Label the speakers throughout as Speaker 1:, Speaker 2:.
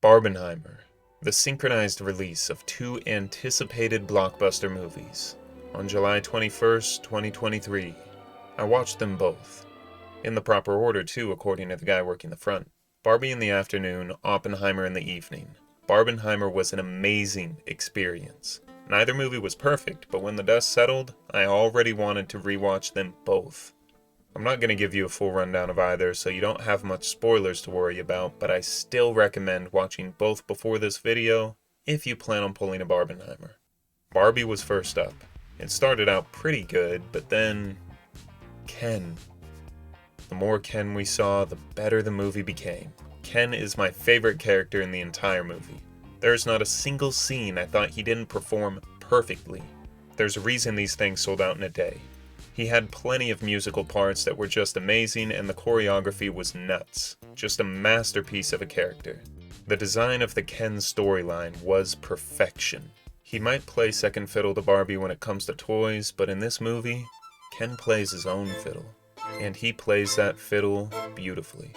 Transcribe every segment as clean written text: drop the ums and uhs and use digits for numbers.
Speaker 1: Barbenheimer, the synchronized release of two anticipated blockbuster movies. On July 21st, 2023, I watched them both. In the proper order too, according to the guy working the front. Barbie in the afternoon, Oppenheimer in the evening. Barbenheimer was an amazing experience. Neither movie was perfect, but when the dust settled, I already wanted to rewatch them both. I'm not going to give you a full rundown of either, so you don't have much spoilers to worry about, but I still recommend watching both before this video if you plan on pulling a Barbenheimer. Barbie was first up. It started out pretty good, but then Ken. The more Ken we saw, the better the movie became. Ken is my favorite character in the entire movie. There's not a single scene I thought he didn't perform perfectly. There's a reason these things sold out in a day. He had plenty of musical parts that were just amazing, and the choreography was nuts. Just a masterpiece of a character. The design of the Ken storyline was perfection. He might play second fiddle to Barbie when it comes to toys, but in this movie, Ken plays his own fiddle. And he plays that fiddle beautifully.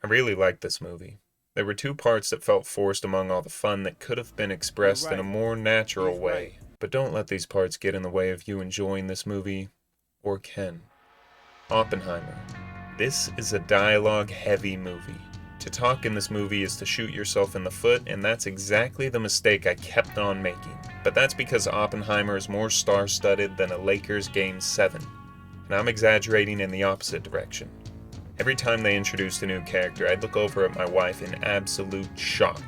Speaker 1: I really liked this movie. There were two parts that felt forced among all the fun that could have been expressed in a more natural way. But don't let these parts get in the way of you enjoying this movie or Ken. Oppenheimer. This is a dialogue-heavy movie. To talk in this movie is to shoot yourself in the foot, and that's exactly the mistake I kept on making. But that's because Oppenheimer is more star-studded than a Lakers Game 7. And I'm exaggerating in the opposite direction. Every time they introduced a new character, I'd look over at my wife in absolute shock.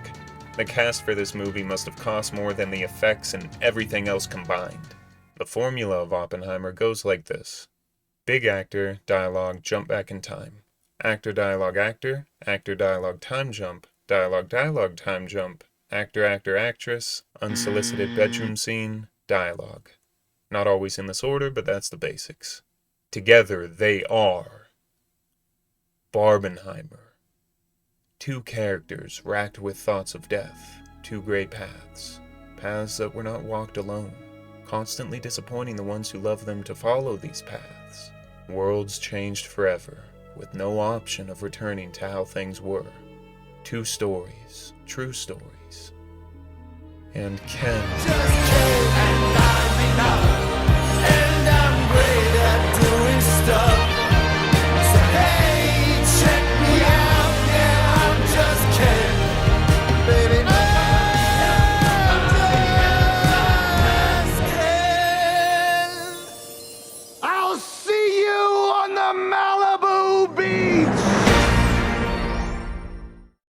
Speaker 1: The cast for this movie must have cost more than the effects and everything else combined. The formula of Oppenheimer goes like this. Big actor, dialogue, jump back in time. Actor, dialogue, actor time jump, dialogue, time jump, actor, actress, unsolicited bedroom scene, dialogue. Not always in this order, but that's the basics. Together they are Barbenheimer. Two characters racked with thoughts of death, two gray paths, paths that were not walked alone, constantly disappointing the ones who love them to follow these paths. Worlds changed forever, with no option of returning to how things were. Two stories, true stories. And Ken.